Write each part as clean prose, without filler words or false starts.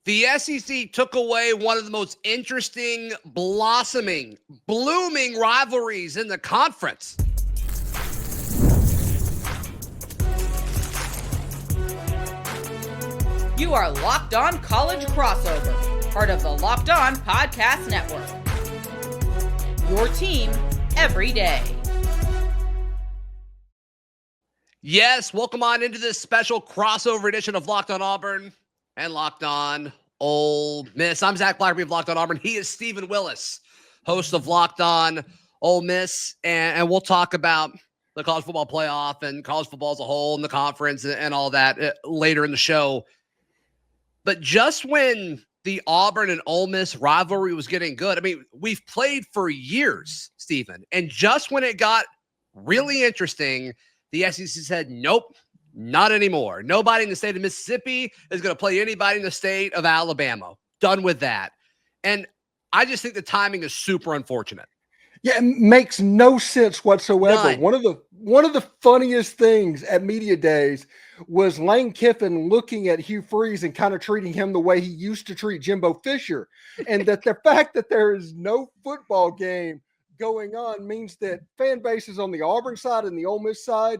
The SEC took away one of the most interesting, blossoming, blooming rivalries in the conference. You are Locked On College Crossover, part of the Locked On Podcast Network. Your team every day. Yes, welcome on into this special crossover edition of Locked On Auburn and Locked On Ole Miss. I'm Zach Blackerby of Locked On Auburn. He is Stephen Willis, host of Locked On Ole Miss, and we'll talk about the college football playoff and college football as a whole and the conference and all that later in the show. But just when the Auburn and Ole Miss rivalry was getting good, I mean, we've played for years, Stephen, and just when it got really interesting, the SEC said, nope, not anymore. Nobody in the state of Mississippi is going to play anybody in the state of Alabama. Done with that. And I just think the timing is super unfortunate. Yeah, it makes no sense whatsoever. None. One of the funniest things at media days was Lane Kiffin looking at Hugh Freeze and kind of treating him the way he used to treat Jimbo Fisher. And that the fact that there is no football game going on means that fan bases on the Auburn side and the Ole Miss side,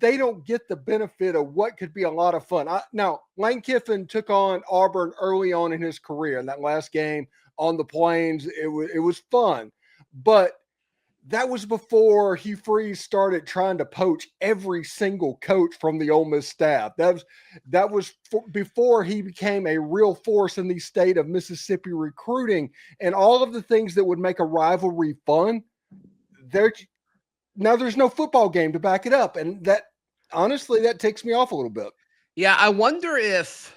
they don't get the benefit of what could be a lot of fun. Now, Lane Kiffin took on Auburn early on in his career. In that last game on the Plains, it was fun. But that was before Hugh Freeze started trying to poach every single coach from the Ole Miss staff. That was before he became a real force in the state of Mississippi recruiting, and all of the things that would make a rivalry fun. Now there's no football game to back it up, and that honestly that ticks me off a little bit. Yeah, I wonder if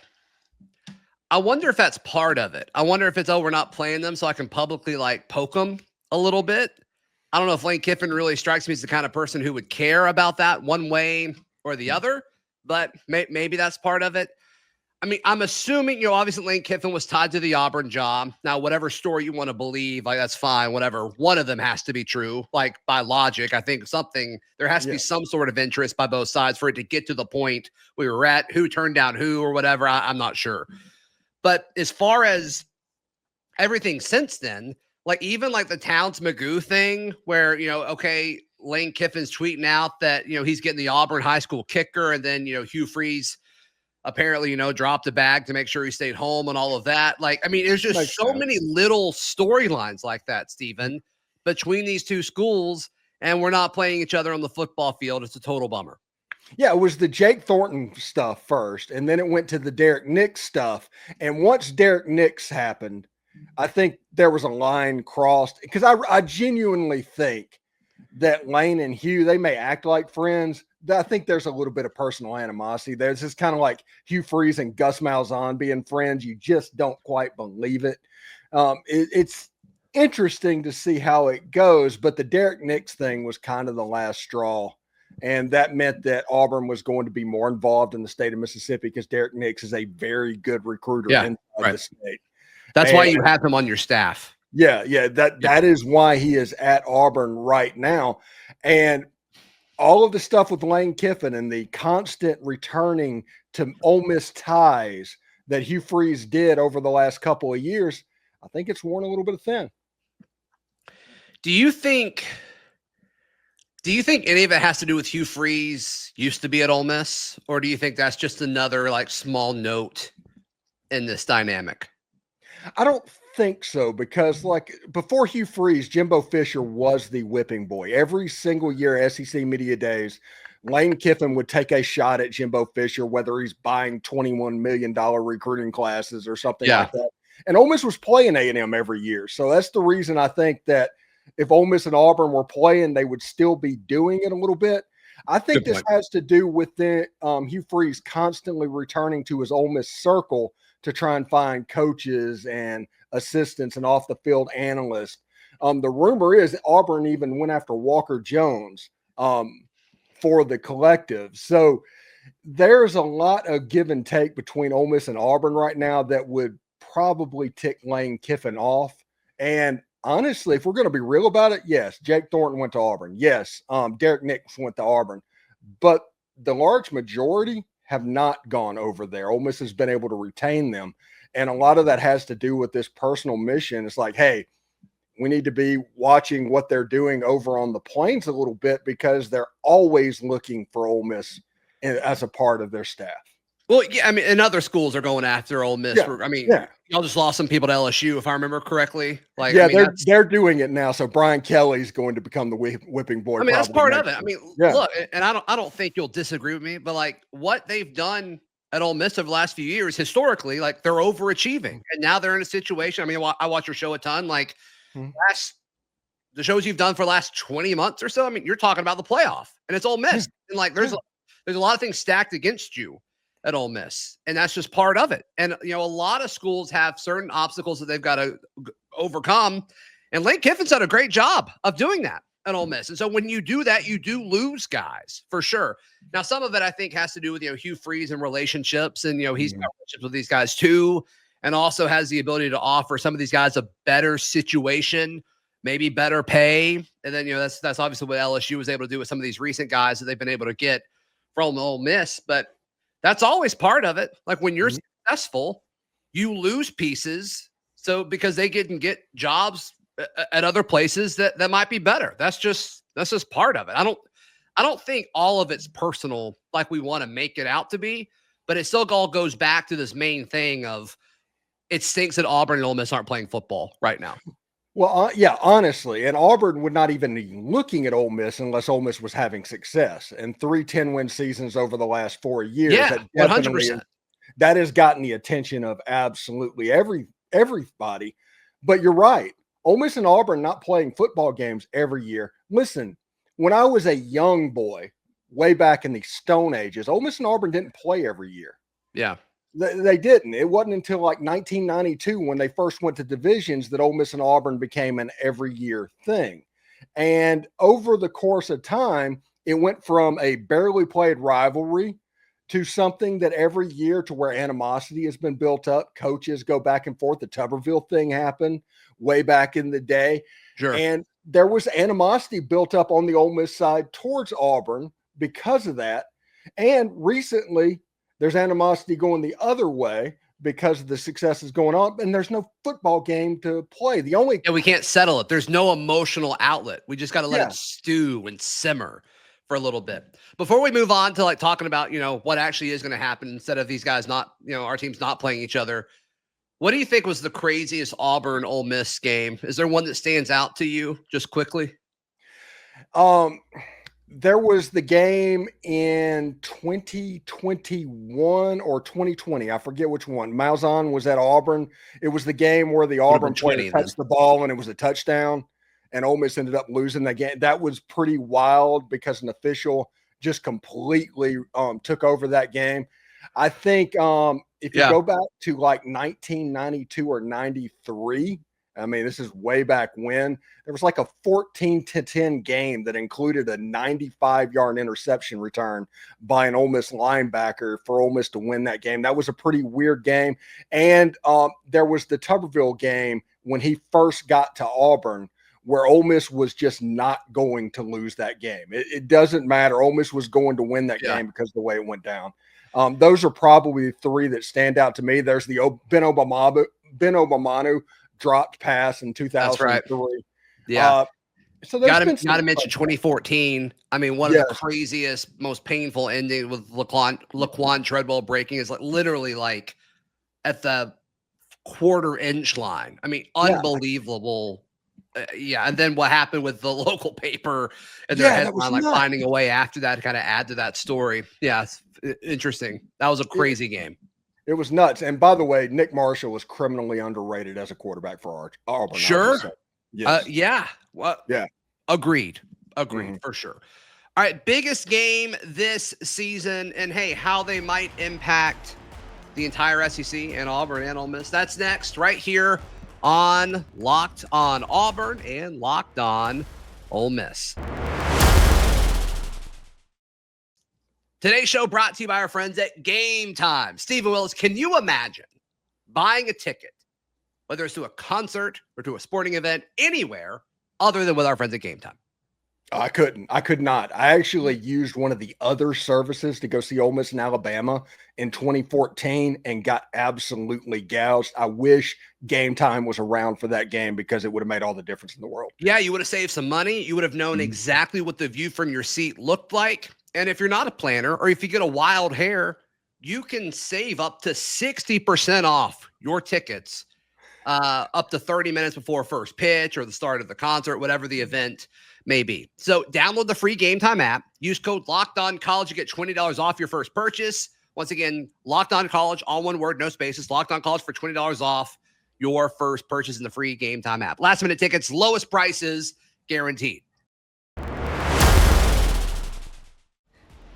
that's part of it. I wonder if it's, we're not playing them so I can publicly poke them a little bit. I don't know if Lane Kiffin really strikes me as the kind of person who would care about that one way or the other, but maybe that's part of it. I mean, I'm assuming, obviously Lane Kiffin was tied to the Auburn job. Now, whatever story you want to believe, that's fine, whatever. One of them has to be true, by logic. I think there has to be some sort of interest by both sides for it to get to the point we were at, who turned down who or whatever. I'm not sure. But as far as everything since then, even the Towns Magoo thing where, okay, Lane Kiffin's tweeting out that, he's getting the Auburn high school kicker. And then, Hugh Freeze apparently, dropped a bag to make sure he stayed home and all of that. There's just so many little storylines like that, Stephen, between these two schools, and we're not playing each other on the football field. It's a total bummer. Yeah, it was the Jake Thornton stuff first, and then it went to the Derek Nix stuff. And once Derek Nix happened, I think there was a line crossed, because I genuinely think that Lane and Hugh, they may act like friends. I think there's a little bit of personal animosity. There's just kind of like Hugh Freeze and Gus Malzahn being friends. You just don't quite believe it. It's interesting to see how it goes, but the Derek Nix thing was kind of the last straw. And that meant that Auburn was going to be more involved in the state of Mississippi because Derek Nix is a very good recruiter inside the state. That's why you have him on your staff. Yeah. That is why he is at Auburn right now. And all of the stuff with Lane Kiffin and the constant returning to Ole Miss ties that Hugh Freeze did over the last couple of years, I think it's worn a little bit thin. Do you think any of it has to do with Hugh Freeze used to be at Ole Miss, or do you think that's just another small note in this dynamic? I don't think so, because before Hugh Freeze, Jimbo Fisher was the whipping boy. Every single year, SEC media days, Lane Kiffin would take a shot at Jimbo Fisher, whether he's buying $21 million recruiting classes or something like that. And Ole Miss was playing A&M every year. So that's the reason I think that if Ole Miss and Auburn were playing, they would still be doing it a little bit. I think this has to do with Hugh Freeze constantly returning to his Ole Miss circle to try and find coaches and assistants and off the field analysts. The rumor is that Auburn even went after Walker Jones for the collective. So there's a lot of give and take between Ole Miss and Auburn right now that would probably tick Lane Kiffin off. And honestly, if we're going to be real about it, yes, Jake Thornton went to Auburn. Yes, Derek Nix went to Auburn. But the large majority have not gone over there. Ole Miss has been able to retain them. And a lot of that has to do with this personal mission. It's like, hey, we need to be watching what they're doing over on the plains a little bit because they're always looking for Ole Miss as a part of their staff. Well, yeah, I mean, and other schools are going after Ole Miss. Yeah, I mean, yeah. y'all just lost some people to LSU, if I remember correctly. Like, yeah, I mean, they're doing it now. So Brian Kelly's going to become the whipping boy. I mean, that's part of it. year. I mean, yeah. Look, and I don't think you'll disagree with me, but like what they've done at Ole Miss over the last few years, historically, like they're overachieving, and now they're in a situation. I mean, I watch your show a ton. Like the shows you've done for the last 20 months or so. I mean, you're talking about the playoff, and it's Ole Miss, and like there's a lot of things stacked against you at Ole Miss, and that's just part of it. And a lot of schools have certain obstacles that they've got to overcome, and Lane Kiffin's done a great job of doing that at Ole Miss. And so when you do that, you do lose guys for sure. Now, some of it I think has to do with Hugh Freeze and relationships, and he's got relationships with these guys too, and also has the ability to offer some of these guys a better situation, maybe better pay. And then that's obviously what LSU was able to do with some of these recent guys that they've been able to get from Ole Miss, but that's always part of it. Like when you're successful, you lose pieces. So because they can get jobs at other places that might be better. That's just part of it. I don't think all of it's personal like we want to make it out to be, but it still all goes back to this main thing of it stinks that Auburn and Ole Miss aren't playing football right now. Well, yeah, honestly, and Auburn would not even be looking at Ole Miss unless Ole Miss was having success. And 3 10-win seasons over the last 4 years. Yeah, 100%. That has gotten the attention of absolutely everybody. But you're right. Ole Miss and Auburn not playing football games every year. Listen, when I was a young boy, way back in the Stone Ages, Ole Miss and Auburn didn't play every year. Yeah. They didn't. It wasn't until like 1992 when they first went to divisions that Ole Miss and Auburn became an every year thing. And over the course of time, it went from a barely played rivalry to something that every year to where animosity has been built up. Coaches go back and forth. The Tuberville thing happened way back in the day. Sure. And there was animosity built up on the Ole Miss side towards Auburn because of that. And recently, there's animosity going the other way because of the success is going on, and there's no football game to play. We can't settle it. There's no emotional outlet. We just got to let it stew and simmer for a little bit. Before we move on to like talking about, what actually is going to happen instead of these guys not, our teams not playing each other. What do you think was the craziest Auburn Ole Miss game? Is there one that stands out to you just quickly? There was the game in 2021 or 2020. I forget which one. Malzahn was at Auburn. It was the game where the Auburn player touched the ball and it was a touchdown, and Ole Miss ended up losing that game. That was pretty wild because an official just completely took over that game. I think if you go back to like 1992 or 93, I mean, this is way back when. There was like a 14-10 game that included a 95-yard interception return by an Ole Miss linebacker for Ole Miss to win that game. That was a pretty weird game. And there was the Tuberville game when he first got to Auburn where Ole Miss was just not going to lose that game. It doesn't matter. Ole Miss was going to win that game because of the way it went down. Those are probably 3 that stand out to me. There's the Ben Obamanu dropped pass in 2003. That's right. Yeah. So got to mention 2014. I mean, one of the craziest, most painful ending with Laquon Treadwell breaking is literally like at the quarter-inch line. I mean, unbelievable. And then what happened with the local paper and their headline, finding a way after that to kind of add to that story. Yeah, it's interesting. That was a crazy game. It was nuts. And by the way, Nick Marshall was criminally underrated as a quarterback for Auburn. Sure. Yes. Well, agreed for sure. All right. Biggest game this season, and hey, how they might impact the entire SEC and Auburn and Ole Miss. That's next right here on Locked on Auburn and Locked on Ole Miss. Today's show brought to you by our friends at Game Time. Stephen Willis, can you imagine buying a ticket, whether it's to a concert or to a sporting event, anywhere other than with our friends at Game Time? I couldn't. I could not. I actually used one of the other services to go see Ole Miss in Alabama in 2014 and got absolutely gouged. I wish Game Time was around for that game because it would have made all the difference in the world. Yeah, you would have saved some money. You would have known exactly what the view from your seat looked like. And if you're not a planner or if you get a wild hair, you can save up to 60% off your tickets up to 30 minutes before first pitch or the start of the concert, whatever the event may be. So download the free Game Time app. Use code LOCKEDONCollege to get $20 off your first purchase. Once again, Locked On College, all one word, no spaces. Locked On College for $20 off your first purchase in the free Game Time app. Last minute tickets, lowest prices guaranteed.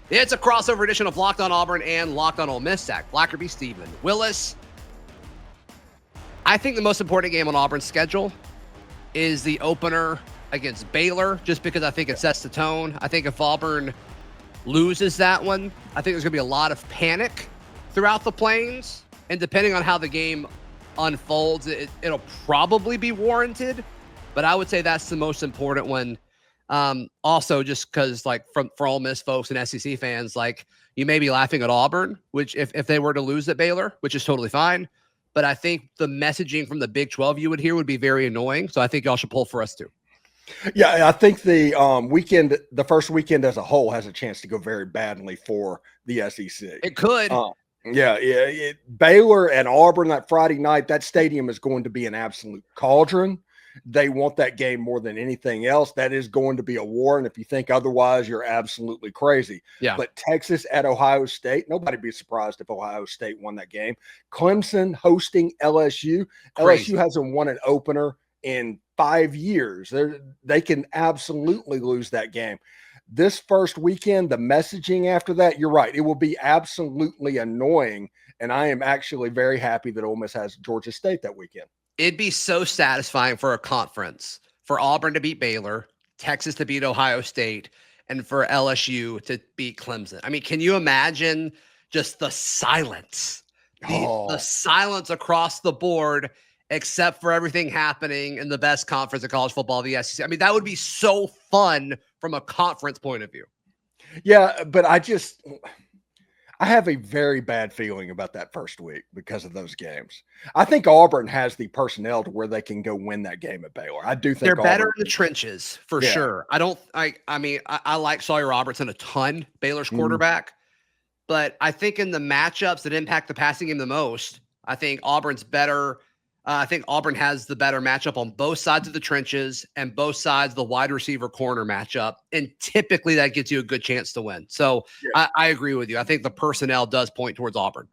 It's a crossover edition of Locked On Auburn and Locked On Ole Miss. Zach Blackerby, Stephen Willis. I think the most important game on Auburn's schedule is the opener against Baylor, just because I think it sets the tone. I think if Auburn loses that one, I think there's going to be a lot of panic throughout the Plains. And depending on how the game unfolds, it'll probably be warranted. But I would say that's the most important one. Also, just because, like, for Ole Miss folks and SEC fans, like, you may be laughing at Auburn, which if they were to lose at Baylor, which is totally fine. But I think the messaging from the Big 12 you would hear would be very annoying. So I think y'all should pull for us too. Yeah, I think the first weekend as a whole has a chance to go very badly for the SEC. It could. Baylor and Auburn that Friday night, that stadium is going to be an absolute cauldron. They want that game more than anything else. That is going to be a war. And if you think otherwise, you're absolutely crazy. Yeah. But Texas at Ohio State, nobody be surprised if Ohio State won that game. Clemson hosting LSU. Crazy. LSU hasn't won an opener in 5 years. They can absolutely lose that game. This first weekend, the messaging after that, you're right. It will be absolutely annoying. And I am actually very happy that Ole Miss has Georgia State that weekend. It'd be so satisfying for a conference for Auburn to beat Baylor, Texas to beat Ohio State, and for LSU to beat Clemson. I mean, can you imagine just the silence? The silence across the board, except for everything happening in the best conference of college football, the SEC. I mean, that would be so fun from a conference point of view. Yeah, but I have a very bad feeling about that first week because of those games. I think Auburn has the personnel to where they can go win that game at Baylor. I do think they're better Auburn in the trenches for sure. I like Sawyer Robertson a ton, Baylor's quarterback, but I think in the matchups that impact the passing game the most, I think Auburn's better. I think Auburn has the better matchup on both sides of the trenches and both sides of the wide receiver corner matchup. And typically that gets you a good chance to win. So I agree with you. I think the personnel does point towards Auburn.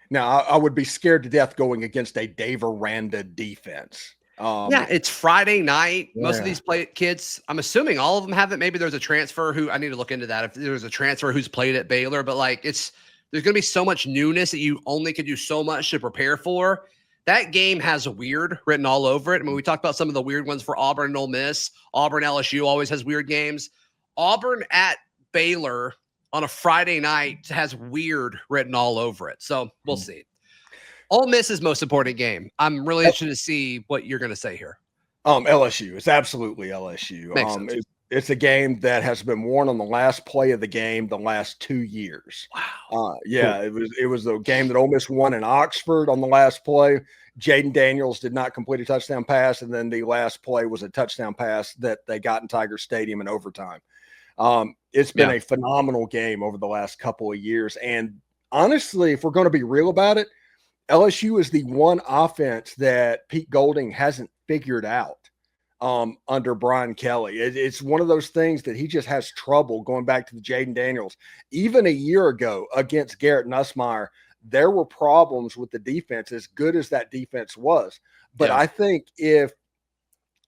Now, I would be scared to death going against a Dave Aranda defense. It's Friday night. Most of these kids, I'm assuming all of them have it. Maybe there's a transfer who I need to look into that. If there's a transfer who's played at Baylor, but like there's going to be so much newness that you only could do so much to prepare for. That game has weird written all over it. I mean, we talked about some of the weird ones for Auburn and Ole Miss. Auburn LSU always has weird games. Auburn at Baylor on a Friday night has weird written all over it. So we'll see. Ole Miss's most important game. I'm really interested to see what you're going to say here. LSU. It's absolutely LSU. Makes sense. It's a game that has been worn on the last play of the game the last 2 years. Wow. Cool. It was the game that Ole Miss won in Oxford on the last play. Jaden Daniels did not complete a touchdown pass, and then the last play was a touchdown pass that they got in Tiger Stadium in overtime. It's been a phenomenal game over the last couple of years. And honestly, if we're going to be real about it, LSU is the one offense that Pete Golding hasn't figured out under Brian Kelly. It's one of those things that he just has trouble going back to the Jaden Daniels. Even a year ago against Garrett Nussmeier, there were problems with the defense, as good as that defense was. But I think if,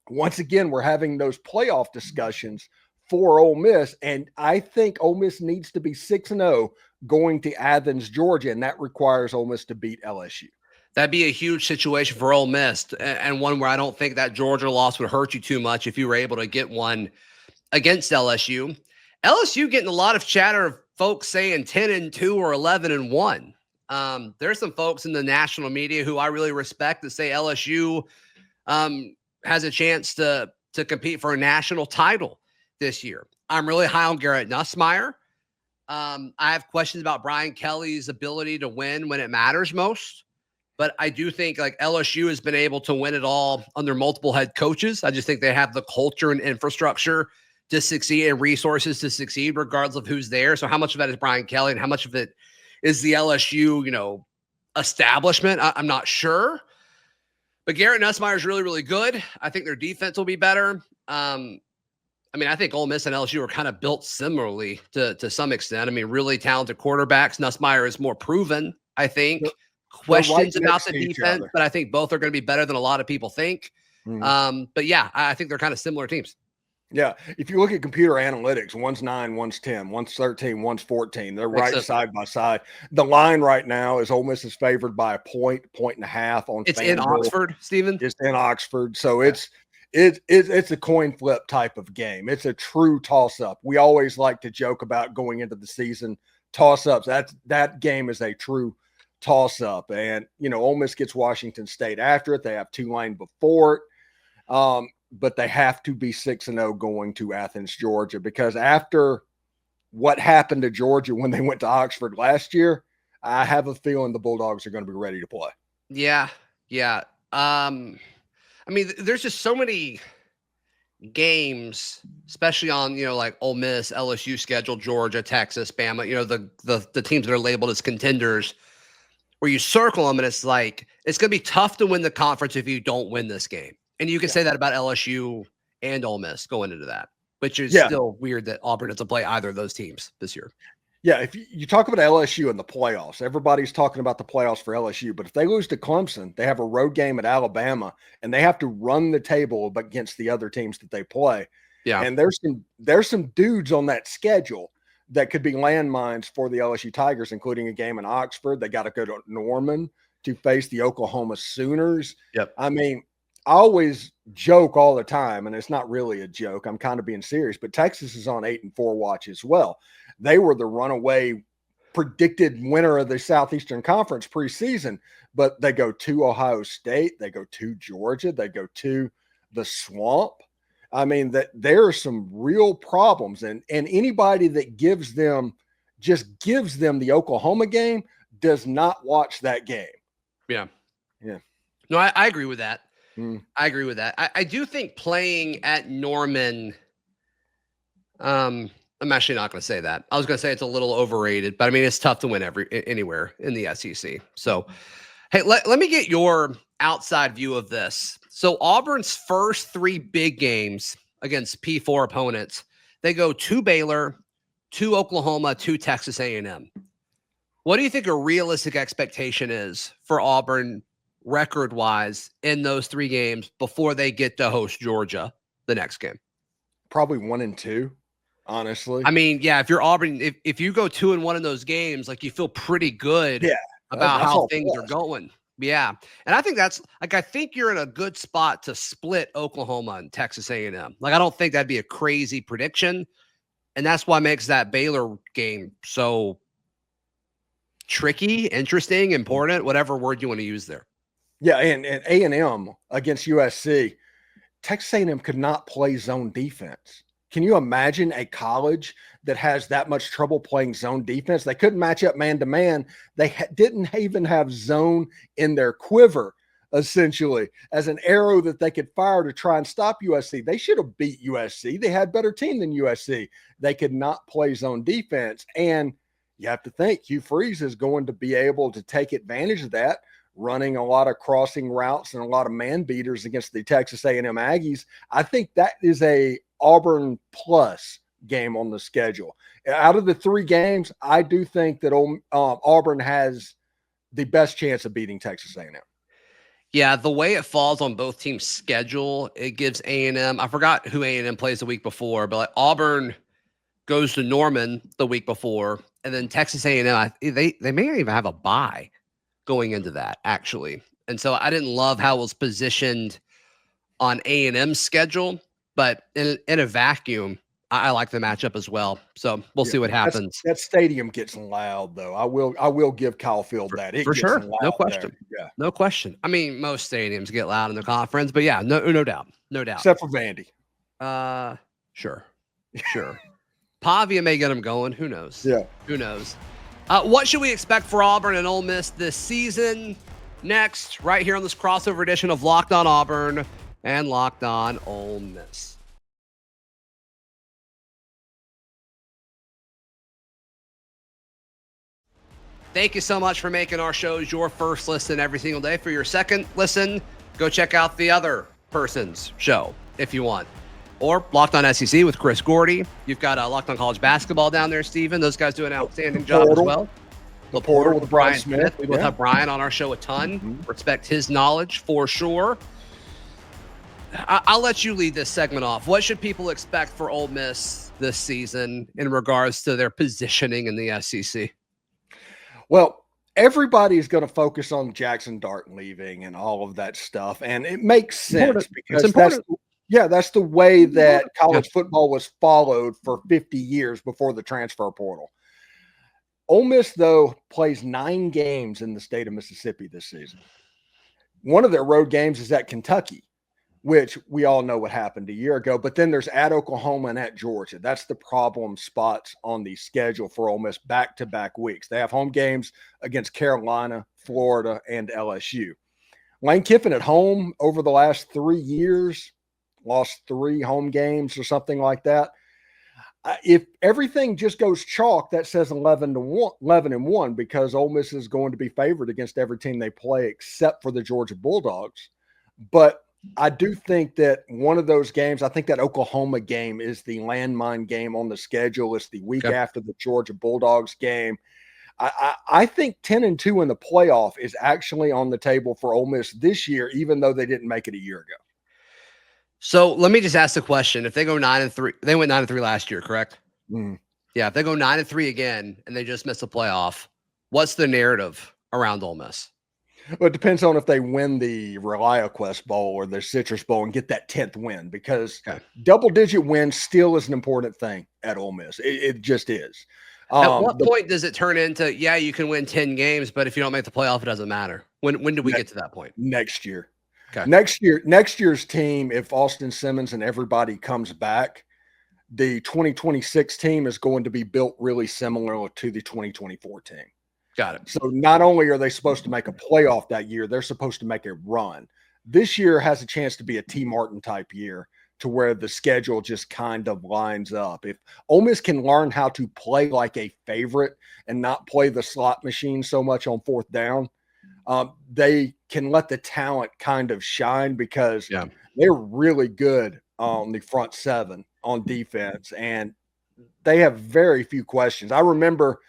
once again, we're having those playoff discussions for Ole Miss, and I think Ole Miss needs to be 6-0 going to Athens, Georgia, and that requires Ole Miss to beat LSU. That'd be a huge situation for Ole Miss, and one where I don't think that Georgia loss would hurt you too much if you were able to get one against LSU. LSU getting a lot of chatter of folks saying 10-2 or 11-1. There's some folks in the national media who I really respect that say LSU has a chance to compete for a national title this year. I'm really high on Garrett Nussmeier. I have questions about Brian Kelly's ability to win when it matters most. But I do think like LSU has been able to win it all under multiple head coaches. I just think they have the culture and infrastructure to succeed and resources to succeed regardless of who's there. So how much of that is Brian Kelly and how much of it is the LSU, establishment? I'm not sure. But Garrett Nussmeier is really, really good. I think their defense will be better. I think Ole Miss and LSU are kind of built similarly to some extent. Really really quarterbacks. Nussmeier is more proven, I think. Questions right about the defense, but I think both are going to be better than a lot of people think. But yeah, I think they're kind of similar teams. Yeah. If you look at computer analytics, one's 9, one's 10, one's 13, one's 14. They're right side by side. The line right now is Ole Miss is favored by a point and a half on It's FanDuel. in Oxford, Stephen. It's in Oxford. So it's a coin flip type of game. It's a true toss-up. We always like to joke about going into the season toss-ups. That game is a true toss-up. And, Ole Miss gets Washington State after it. They have Tulane before it. But they have to be 6-0 going to Athens, Georgia, because after what happened to Georgia when they went to Oxford last year, I have a feeling the Bulldogs are going to be ready to play. Yeah. There's just so many games, especially on, like Ole Miss, LSU schedule, Georgia, Texas, Bama, the teams that are labeled as contenders, where you circle them and it's like, it's going to be tough to win the conference if you don't win this game. And you can say that about LSU and Ole Miss going into that, which is still weird that Auburn doesn't play either of those teams this year. Yeah, if you talk about LSU in the playoffs, everybody's talking about the playoffs for LSU. But if they lose to Clemson, they have a road game at Alabama, and they have to run the table against the other teams that they play. Yeah, and there's some dudes on that schedule that could be landmines for the LSU Tigers, including a game in Oxford. They got to go to Norman to face the Oklahoma Sooners. Yep. I always joke all the time, and it's not really a joke. I'm kind of being serious, but Texas is on 8-4 watch as well. They were the runaway predicted winner of the Southeastern Conference preseason, but they go to Ohio State, they go to Georgia, they go to the Swamp. That there are some real problems, and anybody that gives them the Oklahoma game does not watch that game. Yeah. No, I agree with that. I agree with that. I do think playing at Norman, I'm actually not going to say that. I was going to say it's a little overrated, but it's tough to win anywhere in the SEC. So, hey, let me get your outside view of this. So Auburn's first 3 big games against P4 opponents, they go to Baylor, to Oklahoma, to Texas A&M. What do you think a realistic expectation is for Auburn record-wise in those 3 games before they get to host Georgia the next game? Probably 1-2, honestly. If you're Auburn, if you go 2-1 in those games, like you feel pretty good about how things are going. Yeah. And I think I think you're in a good spot to split Oklahoma and Texas A&M. I don't think that'd be a crazy prediction. And that's what makes that Baylor game so tricky, interesting, important, whatever word you want to use there. Yeah, and A&M against USC, Texas A&M could not play zone defense. Can you imagine a college that has that much trouble playing zone defense? They couldn't match up man-to-man. They didn't even have zone in their quiver, essentially, as an arrow that they could fire to try and stop USC. They should have beat USC. They had better team than USC. They could not play zone defense. And you have to think Hugh Freeze is going to be able to take advantage of that, running a lot of crossing routes and a lot of man beaters against the Texas A&M Aggies. I think that is a Auburn plus game on the schedule. Out of the 3 games, I do think that Auburn has the best chance of beating Texas A&M. Yeah, the way it falls on both teams' schedule, it gives A&M. I forgot who A&M plays the week before, but Auburn goes to Norman the week before, and then Texas A&M. They may even have a bye going into that, actually. And so I didn't love how it was positioned on A&M's schedule, but in a vacuum, I like the matchup as well. So we'll see what happens. That stadium gets loud, though. I will give Kyle Field that. For sure. No question. Yeah. No question. Most stadiums get loud in the conference, but yeah, no doubt. No doubt. Except for Vandy. Sure. Sure. Pavia may get them going. Who knows? Yeah. Who knows? What should we expect for Auburn and Ole Miss this season? Next, right here on this crossover edition of Locked On Auburn and Locked On Ole Miss. Thank you so much for making our shows your first listen every single day. For your second listen, go check out the other person's show if you want. Or Locked On SEC with Chris Gordy. You've got Locked On College Basketball down there, Steven. Those guys do an outstanding job as well. The Portal with Brian Smith. We both have Brian on our show a ton. Respect his knowledge for sure. I'll let you lead this segment off. What should people expect for Ole Miss this season in regards to their positioning in the SEC? Well, everybody's going to focus on Jackson Dart leaving and all of that stuff. And it makes sense because that's the way that college football was followed for 50 years before the transfer portal. Ole Miss, though, plays 9 games in the state of Mississippi this season. One of their road games is at Kentucky, which we all know what happened a year ago. But then there's at Oklahoma and at Georgia. That's the problem spots on the schedule for Ole Miss back-to-back weeks. They have home games against Carolina, Florida, and LSU. Lane Kiffin at home over the last 3 years, lost 3 home games or something like that. If everything just goes chalk, that says 11-1 because Ole Miss is going to be favored against every team they play except for the Georgia Bulldogs. But I do think that one of those games, I think that Oklahoma game is the landmine game on the schedule. It's the week after the Georgia Bulldogs game. I think 10-2 in the playoff is actually on the table for Ole Miss this year, even though they didn't make it a year ago. So let me just ask the question. If they go 9-3, they went 9-3 last year, correct? Yeah. If they go 9-3 again and they just miss the playoff, what's the narrative around Ole Miss? Well, it depends on if they win the ReliaQuest Bowl or the Citrus Bowl and get that 10th win, because double-digit wins still is an important thing at Ole Miss. It just is. At what point does it turn into, you can win 10 games, but if you don't make the playoff, it doesn't matter? When do we get to that point? Next year. Okay. Next year's team, if Austin Simmons and everybody comes back, the 2026 team is going to be built really similar to the 2024 team. Got it. So not only are they supposed to make a playoff that year, they're supposed to make a run. This year has a chance to be a T. Martin type year to where the schedule just kind of lines up. If Ole Miss can learn how to play like a favorite and not play the slot machine so much on fourth down, they can let the talent kind of shine because they're really good on the front seven on defense, and they have very few questions. I remember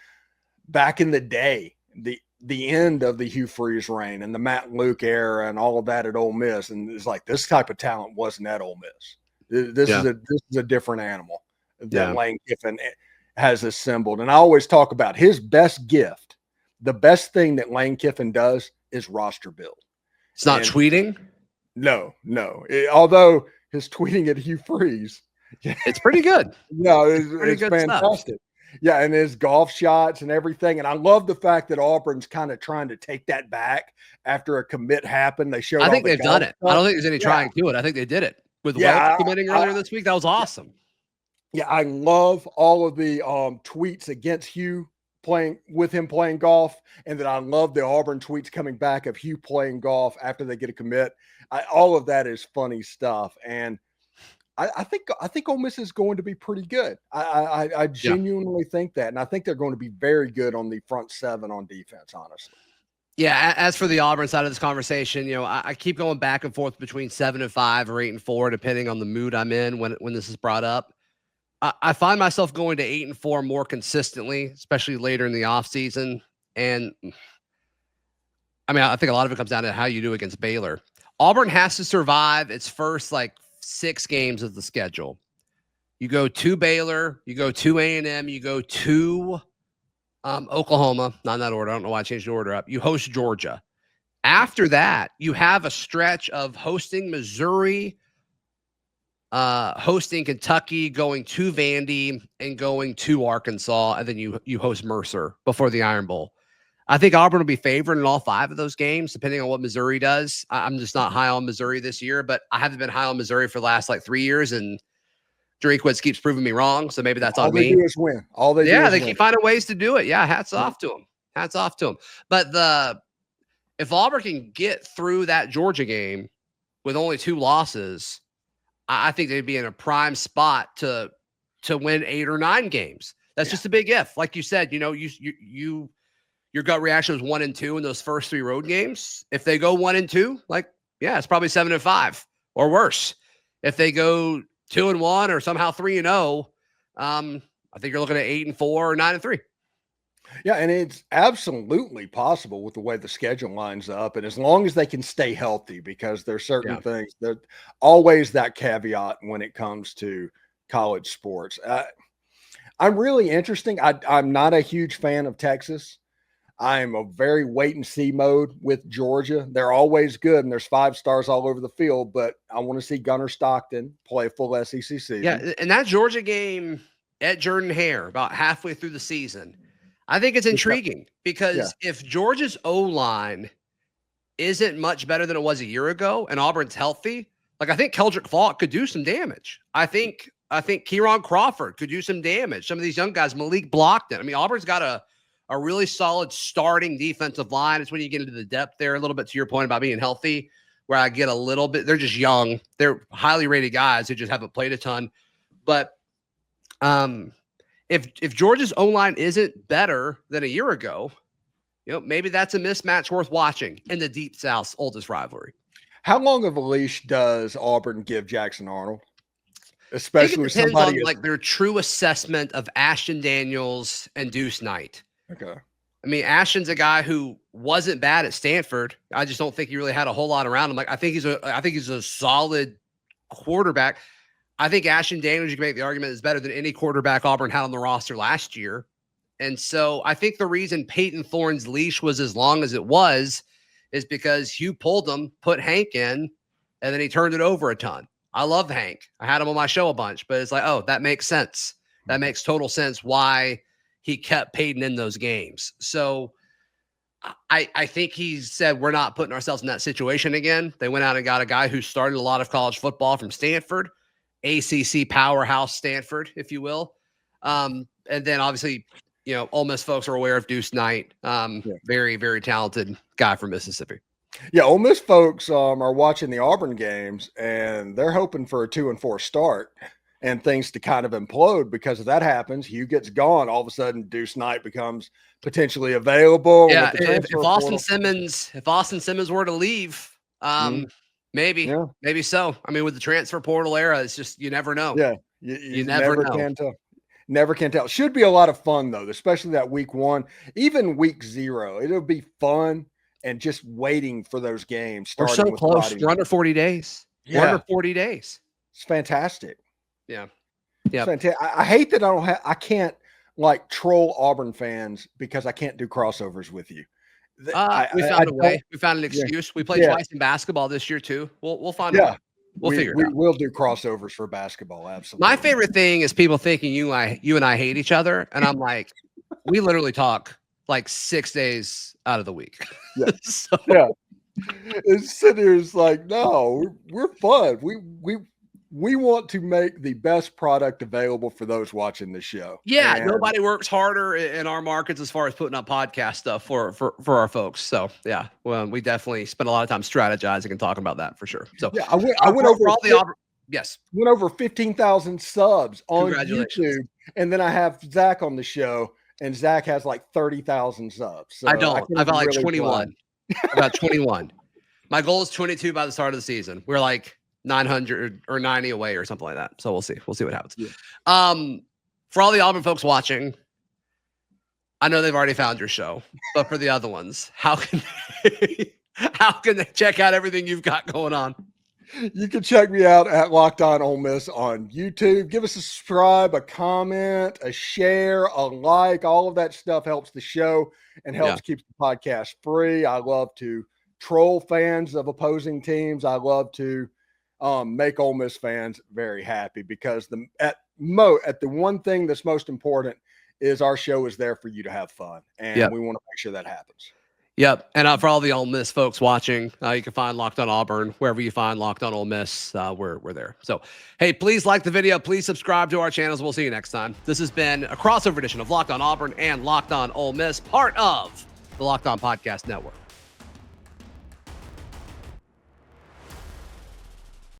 back in the day, the end of the Hugh Freeze reign and the Matt Luke era and all of that at Ole Miss, and it's like this type of talent wasn't at Ole Miss. This is a different animal that Lane Kiffin has assembled. And I always talk about his best gift. The best thing that Lane Kiffin does is roster build. It's not tweeting? No. Although his tweeting at Hugh Freeze, it's pretty good. No, it's fantastic. Stuff. Yeah, and his golf shots and everything. And I love the fact that Auburn's kind of trying to take that back after a commit happened. They showed. I think they've done it. I don't think there's any trying to do it. I think they did it with Welch committing earlier this week. That was awesome. Yeah, I love all of the tweets against Hugh playing golf, and that I love the Auburn tweets coming back of Hugh playing golf after they get a commit. All of that is funny stuff, and I think Ole Miss is going to be pretty good. I genuinely think that, and I think they're going to be very good on the front seven on defense, honestly. Yeah, as for the Auburn side of this conversation, I keep going back and forth between 7-5 or 8-4, depending on the mood I'm in when this is brought up. I find myself going to 8-4 more consistently, especially later in the offseason. And I mean, I think a lot of it comes down to how you do against Baylor. Auburn has to survive its first 6 games of the schedule. You go to Baylor, you go to A&M, you go to Oklahoma, not in that order. I don't know why I changed the order up. You host Georgia. After that, you have a stretch of hosting Missouri, hosting Kentucky, going to Vandy, and going to Arkansas, and then you host Mercer before the Iron Bowl. I think Auburn will be favored in all 5 of those games, depending on what Missouri does. I'm just not high on Missouri this year, but I haven't been high on Missouri for the last 3 years, and Drinkwitz keeps proving me wrong, so maybe that's all on they me. do is win. All they do is they win. keep finding ways to do it. Yeah, hats off to them. Hats off to them. But if Auburn can get through that Georgia game with only 2 losses, I think they'd be in a prime spot to win 8 or 9 games. That's just a big if. Like you said, your gut reaction was 1-2 in those first 3 road games. If they go 1-2, it's probably 7-5 or worse. If they go 2-1 or somehow 3-0, I think you're looking at 8-4 or 9-3. Yeah, and it's absolutely possible with the way the schedule lines up, and as long as they can stay healthy, because there's certain things that always that caveat when it comes to college sports. I'm really interesting. I'm not a huge fan of Texas. I'm a very wait and see mode with Georgia. They're always good, and there's 5 stars all over the field, but I want to see Gunnar Stockton play a full SEC season. Yeah, and that Georgia game at Jordan-Hare about halfway through the season, I think it's intriguing because if Georgia's O-line isn't much better than it was a year ago and Auburn's healthy, I think Keldrick Faulk could do some damage. I think Kieron Crawford could do some damage. Some of these young guys, Malik Blockton. I mean, Auburn's got a really solid starting defensive line. It's when you get into the depth there a little bit, to your point about being healthy, where I get a little bit. They're just young. They're highly rated guys who just haven't played a ton. But if Georgia's O-line isn't better than a year ago, maybe that's a mismatch worth watching in the Deep South's oldest rivalry. How long of a leash does Auburn give Jackson Arnold? Especially with somebody on their true assessment of Ashton Daniels and Deuce Knight. Okay. I mean, Ashton's a guy who wasn't bad at Stanford. I just don't think he really had a whole lot around him. I think he's a solid quarterback. I think Ashton Daniels, you can make the argument, is better than any quarterback Auburn had on the roster last year. And so I think the reason Peyton Thorne's leash was as long as it was is because Hugh pulled him, put Hank in, and then he turned it over a ton. I love Hank. I had him on my show a bunch, but it's that makes sense. That makes total sense why he kept Peyton in those games. So I think he said, we're not putting ourselves in that situation again. They went out and got a guy who started a lot of college football from Stanford, ACC powerhouse Stanford, if you will. And then obviously, Ole Miss folks are aware of Deuce Knight. Very, very talented guy from Mississippi. Yeah, Ole Miss folks are watching the Auburn games, and they're hoping for a 2-4 start and things to kind of implode, because if that happens, Hugh gets gone. All of a sudden, Deuce Knight becomes potentially available. Yeah, if Austin Simmons were to leave, maybe so. I mean, with the transfer portal era, it's just you never know. Yeah, you never know. Can tell. Never can tell. Should be a lot of fun though, especially that week 1, even week 0. It'll be fun. And just waiting for those games. We're so close. We're under 40 days. Yeah. We're under 40 days. It's fantastic. Yeah. Yeah. I hate that I can't troll Auburn fans because I can't do crossovers with you. We found a way. We found an excuse. Yeah. We played twice in basketball this year too. We'll find a way. We'll figure it out. We will do crossovers for basketball. Absolutely. My favorite thing is people thinking you and I hate each other. And I'm like, we literally talk 6 days out of the week. Yeah. Yeah. And Sitter's no, we're fun. We want to make the best product available for those watching the show. Yeah. And nobody works harder in our markets as far as putting up podcast stuff for our folks. So yeah, well, we definitely spend a lot of time strategizing and talking about that for sure. So yeah, I went over all the yes. Went over 15,000 subs on YouTube. And then I have Zach on the show. And Zach has 30,000 subs. So I don't. I've got really 21. I've got 21. My goal is 22 by the start of the season. We're 900 or 90 away or something like that. So we'll see. We'll see what happens. Yeah. For all the Auburn folks watching, I know they've already found your show, but for the other ones, how can they check out everything you've got going on? You can check me out at Locked On Ole Miss on YouTube. Give us a subscribe, a comment, a share, a like. All of that stuff helps the show and helps keep the podcast free. I love to troll fans of opposing teams. I love to make Ole Miss fans very happy, because the one thing that's most important is our show is there for you to have fun, and we want to make sure that happens. Yep. And for all the Ole Miss folks watching, you can find Locked on Auburn wherever you find Locked on Ole Miss. We're there. So, hey, please like the video. Please subscribe to our channels. We'll see you next time. This has been a crossover edition of Locked on Auburn and Locked on Ole Miss, part of the Locked on Podcast Network.